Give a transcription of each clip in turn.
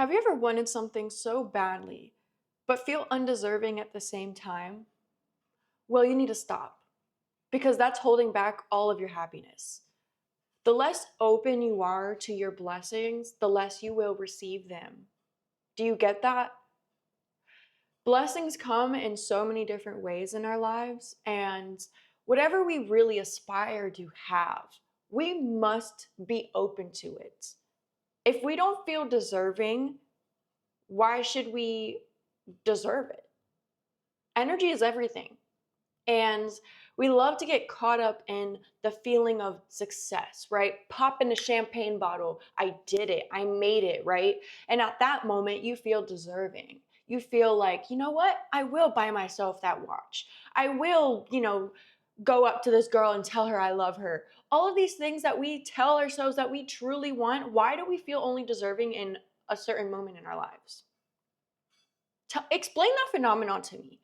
Have you ever wanted something so badly, but feel undeserving at the same time? Well, you need to stop because that's holding back all of your happiness. The less open you are to your blessings, the less you will receive them. Do you get that? Blessings come in so many different ways in our lives, and whatever we really aspire to have, we must be open to it. If we don't feel deserving, why should we deserve it? Energy is everything. And we love to get caught up in the feeling of success, right? Pop in a champagne bottle. I did it. I made it, right? And at that moment, you feel deserving. You feel like, you know what? I will buy myself that watch. I will, go up to this girl and tell her I love her. All of these things that we tell ourselves that we truly want, why do we feel only deserving in a certain moment in our lives? Explain that phenomenon to me.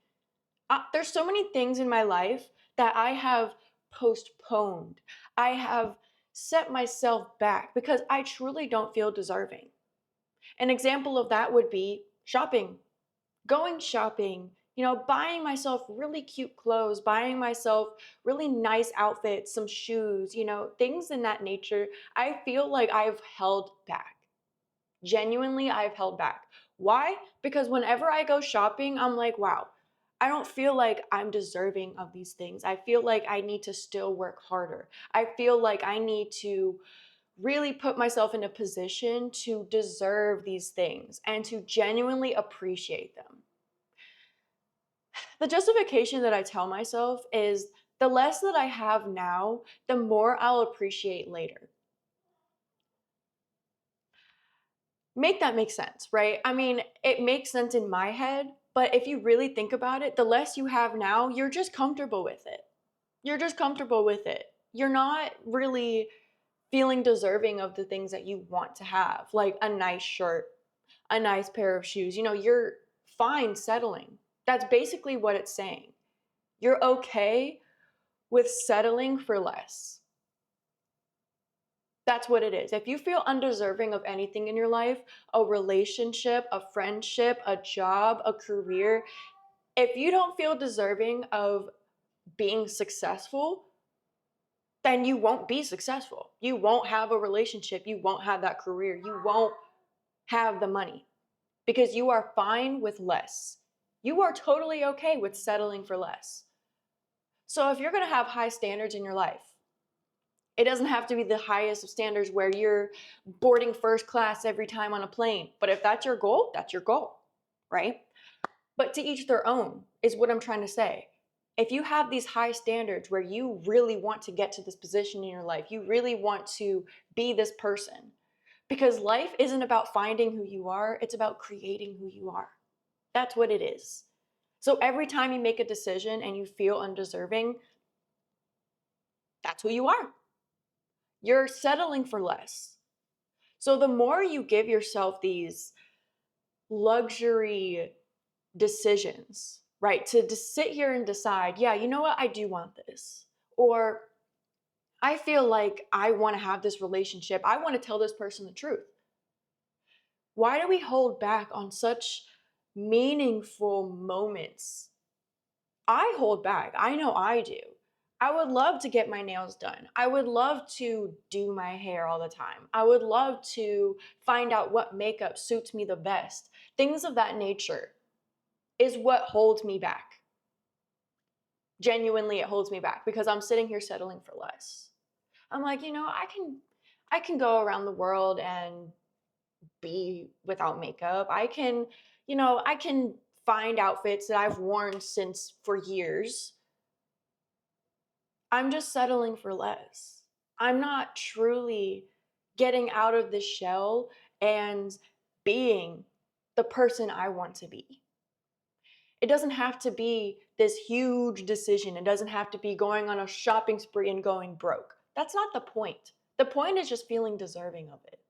There's so many things in my life that I have postponed. I have set myself back because I truly don't feel deserving. An example of that would be shopping, going shopping, buying myself really cute clothes, buying myself really nice outfits, some shoes, things in that nature. I feel like I've held back. Genuinely, I've held back. Why? Because whenever I go shopping, I'm like, wow, I don't feel like I'm deserving of these things. I feel like I need to still work harder. I feel like I need to really put myself in a position to deserve these things and to genuinely appreciate them. The justification that I tell myself is the less that I have now, the more I'll appreciate later. Make that make sense, right? I mean, it makes sense in my head, but if you really think about it, the less you have now, you're just comfortable with it. You're just comfortable with it. You're not really feeling deserving of the things that you want to have, like a nice shirt, a nice pair of shoes. You're fine settling. That's basically what it's saying. You're okay with settling for less. That's what it is. If you feel undeserving of anything in your life, a relationship, a friendship, a job, a career, if you don't feel deserving of being successful, then you won't be successful. You won't have a relationship. You won't have that career. You won't have the money because you are fine with less. You are totally okay with settling for less. So if you're going to have high standards in your life, it doesn't have to be the highest of standards where you're boarding first class every time on a plane. But if that's your goal, right? But to each their own is what I'm trying to say. If you have these high standards where you really want to get to this position in your life, you really want to be this person, because life isn't about finding who you are, it's about creating who you are. That's what it is. So every time you make a decision and you feel undeserving, that's who you are. You're settling for less. So the more you give yourself these luxury decisions, right? To just sit here and decide, yeah, you know what? I do want this. Or I feel like I want to have this relationship. I want to tell this person the truth. Why do we hold back on such meaningful moments? I hold back. I know I do. I would love to get my nails done. I would love to do my hair all the time. I would love to find out what makeup suits me the best. Things of that nature is what holds me back. Genuinely, it holds me back because I'm sitting here settling for less. I'm like, I can go around the world and be without makeup. I can find outfits that I've worn since for years. I'm just settling for less. I'm not truly getting out of the shell and being the person I want to be. It doesn't have to be this huge decision. It doesn't have to be going on a shopping spree and going broke. That's not the point. The point is just feeling deserving of it.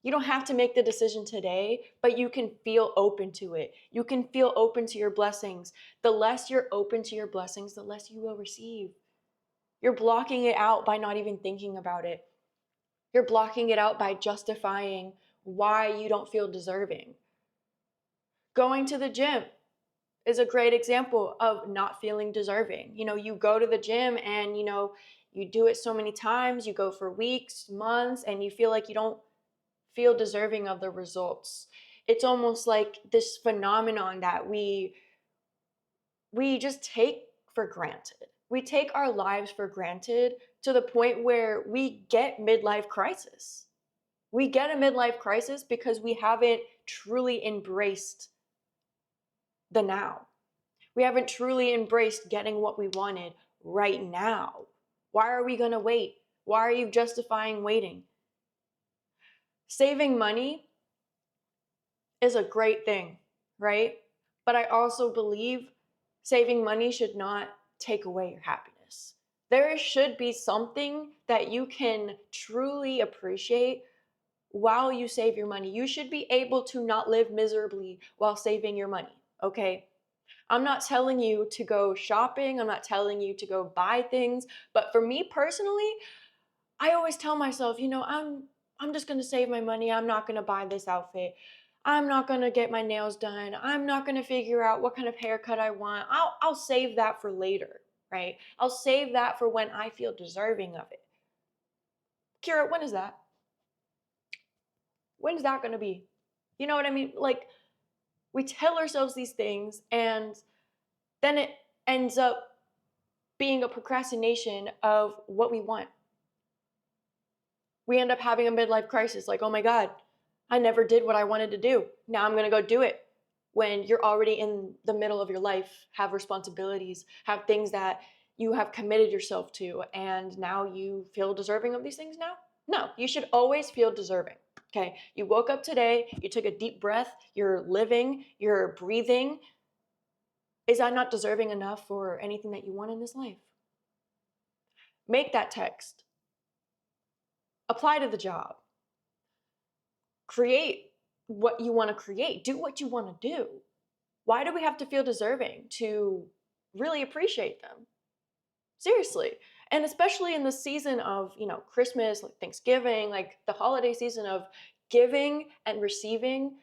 You don't have to make the decision today, but you can feel open to it. You can feel open to your blessings. The less you're open to your blessings, the less you will receive. You're blocking it out by not even thinking about it. You're blocking it out by justifying why you don't feel deserving. Going to the gym is a great example of not feeling deserving. You go to the gym and, you do it so many times, you go for weeks, months, and you feel like you don't feel deserving of the results. It's almost like this phenomenon that we just take for granted. We take our lives for granted to the point where we get midlife crisis. We get a midlife crisis because we haven't truly embraced the now. We haven't truly embraced getting what we wanted right now. Why are we going to wait? Why are you justifying waiting? Saving money is a great thing, right? But I also believe saving money should not take away your happiness. There should be something that you can truly appreciate while you save your money. You should be able to not live miserably while saving your money, okay? I'm not telling you to go shopping, I'm not telling you to go buy things, but for me personally, I always tell myself, I'm just going to save my money. I'm not going to buy this outfit. I'm not going to get my nails done. I'm not going to figure out what kind of haircut I want. I'll save that for later, right? I'll save that for when I feel deserving of it. Kira, when is that? When's that going to be? You know what I mean? Like, we tell ourselves these things and then it ends up being a procrastination of what we want. We end up having a midlife crisis like, oh my God, I never did what I wanted to do. Now I'm going to go do it. When you're already in the middle of your life, have responsibilities, have things that you have committed yourself to, and now you feel deserving of these things now? No, you should always feel deserving. Okay, you woke up today, you took a deep breath, you're living, you're breathing. Is that not deserving enough for anything that you want in this life? Make that text. Apply to the job. Create what you want to create. Do what you want to do. Why do we have to feel deserving to really appreciate them? Seriously. And especially in the season of, Christmas, like Thanksgiving, like the holiday season of giving and receiving,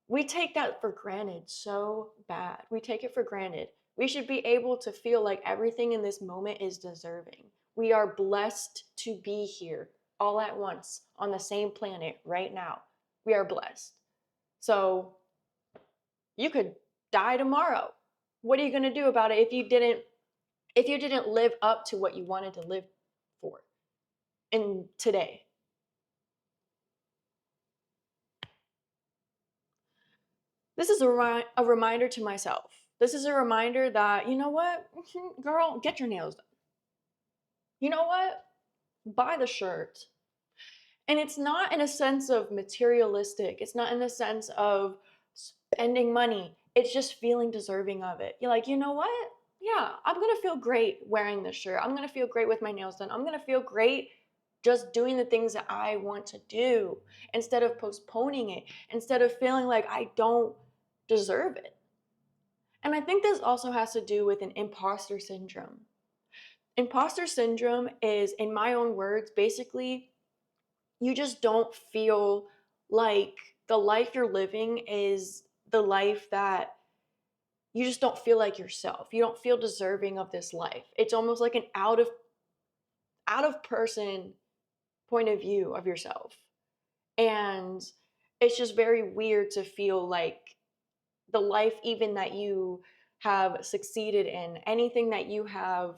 we take that for granted so bad. We take it for granted. We should be able to feel like everything in this moment is deserving. We are blessed to be here all at once on the same planet right now. We are blessed. So you could die tomorrow. What are you going to do about it if you didn't live up to what you wanted to live for in today? This is a reminder to myself. This is a reminder that, you know what, girl, get your nails done. You know what? Buy the shirt. And it's not in a sense of materialistic. It's not in the sense of spending money. It's just feeling deserving of it. You're like, you know what? Yeah, I'm going to feel great wearing this shirt. I'm going to feel great with my nails done. I'm going to feel great just doing the things that I want to do instead of postponing it, instead of feeling like I don't deserve it. And I think this also has to do with an imposter syndrome. Imposter syndrome is, in my own words, basically you just don't feel like the life you're living is the life that you just don't feel like yourself. You don't feel deserving of this life. It's almost like an out of person point of view of yourself. And it's just very weird to feel like the life even that you have succeeded in, anything that you have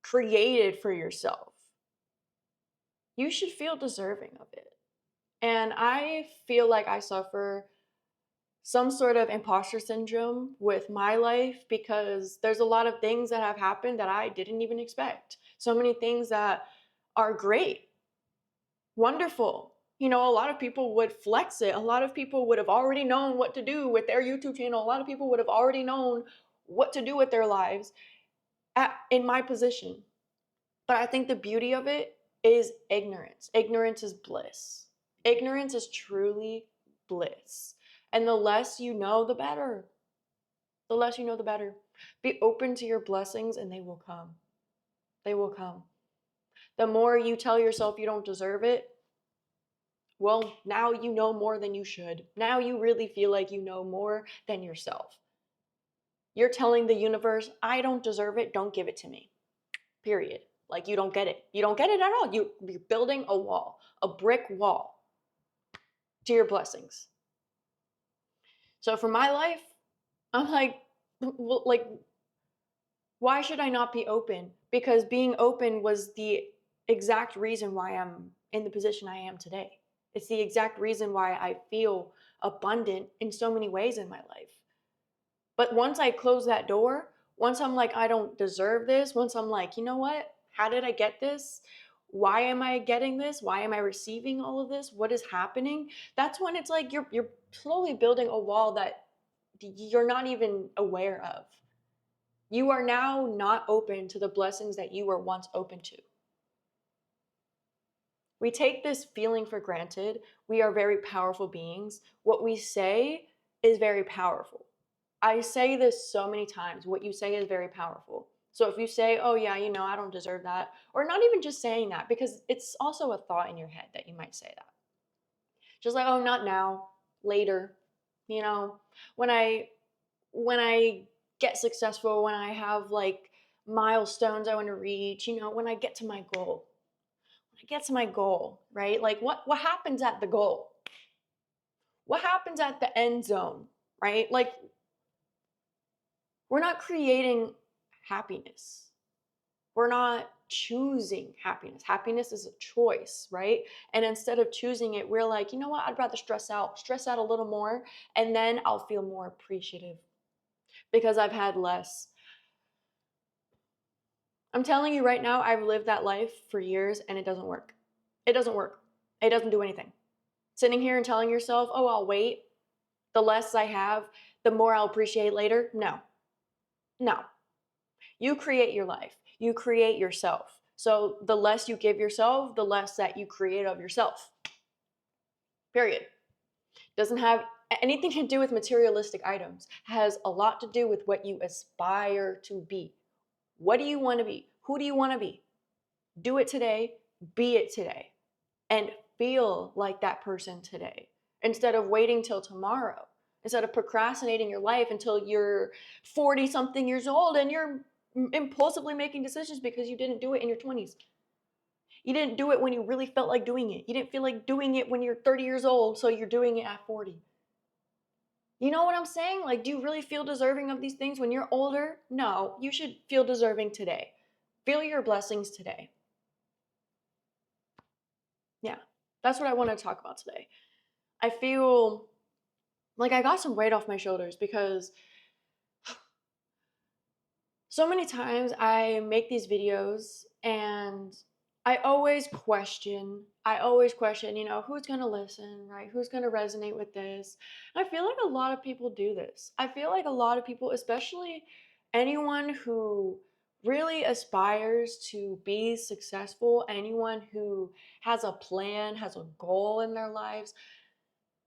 created for yourself, you should feel deserving of it. And I feel like I suffer some sort of imposter syndrome with my life because there's a lot of things that have happened that I didn't even expect. So many things that are great, wonderful. A lot of people would flex it. A lot of people would have already known what to do with their YouTube channel. A lot of people would have already known what to do with their lives in my position. But I think the beauty of it is ignorance. Ignorance is bliss. Ignorance is truly bliss. And the less you know, the better. The less you know, the better. Be open to your blessings and they will come. They will come. The more you tell yourself you don't deserve it, Well, now you know more than you should. Now you really feel like you know more than yourself. You're telling the universe, I don't deserve it, don't give it to me. Period. Like you don't get it. You don't get it at all. You're building a wall, a brick wall to your blessings. So for my life, I'm like, well, like, why should I not be open? Because being open was the exact reason why I'm in the position I am today. It's the exact reason why I feel abundant in so many ways in my life. But once I close that door, once I'm like, I don't deserve this, once I'm like, you know what? How did I get this? Why am I getting this? Why am I receiving all of this? What is happening? That's when it's like you're slowly building a wall that you're not even aware of. You are now not open to the blessings that you were once open to. We take this feeling for granted. We are very powerful beings. What we say is very powerful. I say this so many times. What you say is very powerful. So if you say, oh, yeah, I don't deserve that, or not even just saying that, because it's also a thought in your head that you might say that. Just like, oh, not now, later. You know, when I when I get successful, when I have like milestones I want to reach, when I get to my goal. When I get to my goal, right? Like what happens at the goal? What happens at the end zone, right? Like we're not creating happiness. We're not choosing happiness. Happiness is a choice, right? And instead of choosing it, we're like, you know what? I'd rather stress out a little more, and then I'll feel more appreciative because I've had less. I'm telling you right now, I've lived that life for years and it doesn't work. It doesn't work. It doesn't do anything. Sitting here and telling yourself, oh, I'll wait. The less I have, the more I'll appreciate later. No, no. You create your life. You create yourself. So the less you give yourself, the less that you create of yourself. Period. Doesn't have anything to do with materialistic items. Has a lot to do with what you aspire to be. What do you want to be? Who do you want to be? Do it today. Be it today. And feel like that person today instead of waiting till tomorrow. Instead of procrastinating your life until you're 40 something years old and you're impulsively making decisions because you didn't do it in your 20s. You didn't do it when you really felt like doing it. You didn't feel like doing it when you're 30 years old, so you're doing it at 40. You know what I'm saying? Like, do you really feel deserving of these things when you're older? No, you should feel deserving today. Feel your blessings today. Yeah, that's what I want to talk about today. I feel like I got some weight off my shoulders because so many times I make these videos and I always question, who's going to listen, right? Who's going to resonate with this? I feel like a lot of people do this. I feel like a lot of people, especially anyone who really aspires to be successful, anyone who has a plan, has a goal in their lives,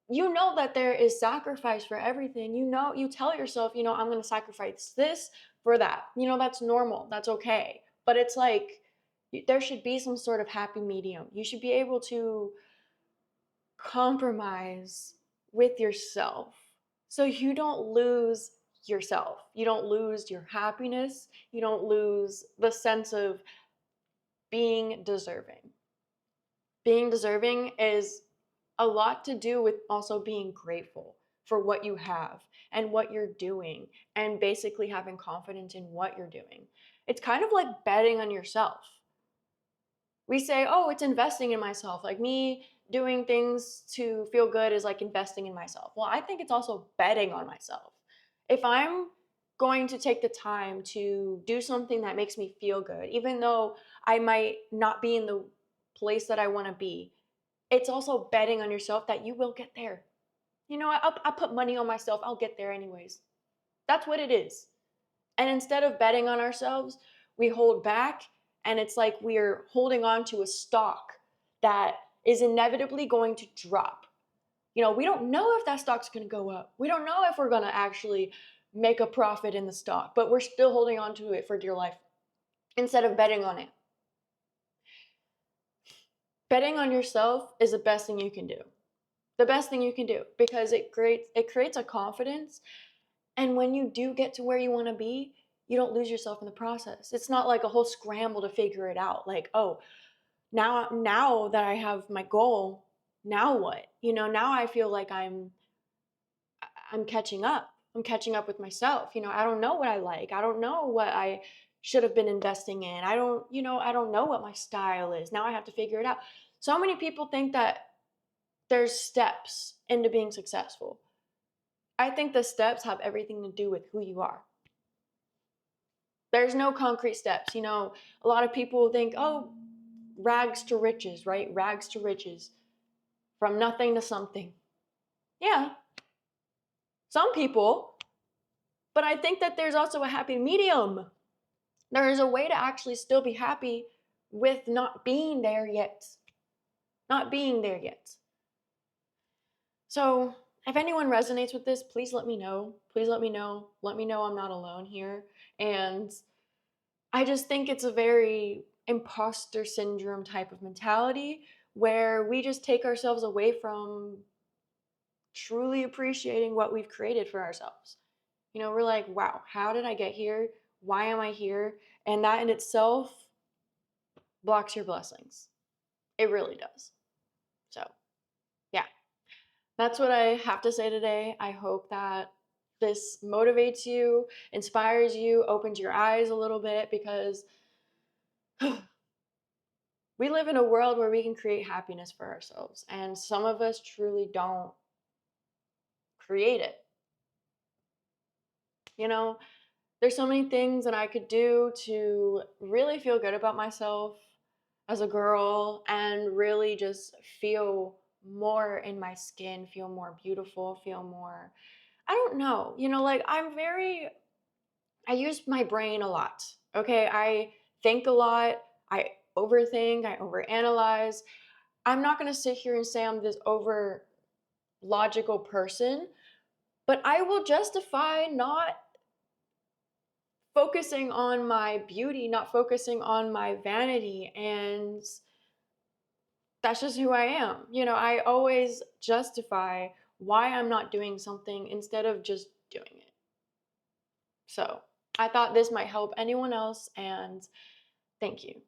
that there is sacrifice for everything. You tell yourself, I'm going to sacrifice this for that. That's normal. That's okay. But it's like there should be some sort of happy medium. You should be able to compromise with yourself so you don't lose yourself. You don't lose your happiness. You don't lose the sense of being deserving. Being deserving is a lot to do with also being grateful for what you have and what you're doing and basically having confidence in what you're doing. It's kind of like betting on yourself. We say, oh, it's investing in myself. Like me doing things to feel good is like investing in myself. Well, I think it's also betting on myself. If I'm going to take the time to do something that makes me feel good, even though I might not be in the place that I want to be, it's also betting on yourself that you will get there. I'll put money on myself. I'll get there anyways. That's what it is. And instead of betting on ourselves, we hold back and it's like we're holding on to a stock that is inevitably going to drop. We don't know if that stock's going to go up. We don't know if we're going to actually make a profit in the stock, but we're still holding on to it for dear life instead of betting on it. Betting on yourself is the best thing you can do. The best thing you can do because it creates a confidence, and when you do get to where you want to be, you don't lose yourself in the process. It's not like a whole scramble to figure it out. Like, oh, now that I have my goal, now what? Now I feel like I'm catching up. I'm catching up with myself. I don't know what I like. I don't know what I should have been investing in. I don't know what my style is. Now I have to figure it out. So many people think that there's steps into being successful. I think the steps have everything to do with who you are. There's no concrete steps. A lot of people think, oh, rags to riches, right? Rags to riches, from nothing to something. Yeah, some people, but I think that there's also a happy medium. There is a way to actually still be happy with not being there yet. Not being there yet. So, if anyone resonates with this, please let me know. Please let me know. Let me know I'm not alone here. And I just think it's a very imposter syndrome type of mentality where we just take ourselves away from truly appreciating what we've created for ourselves. We're like, wow, how did I get here? Why am I here? And that in itself blocks your blessings. It really does. So, yeah, that's what I have to say today. I hope that this motivates you, inspires you, opens your eyes a little bit because we live in a world where we can create happiness for ourselves, and some of us truly don't create it. You know, there's so many things that I could do to really feel good about myself as a girl and really just feel more in my skin, feel more beautiful, feel more, I don't know, like I use my brain a lot. Okay. I think a lot. I overthink. I overanalyze. I'm not going to sit here and say I'm this over logical person, but I will justify not focusing on my beauty, not focusing on my vanity. And that's just who I am. I always justify why I'm not doing something instead of just doing it. So I thought this might help anyone else, and thank you.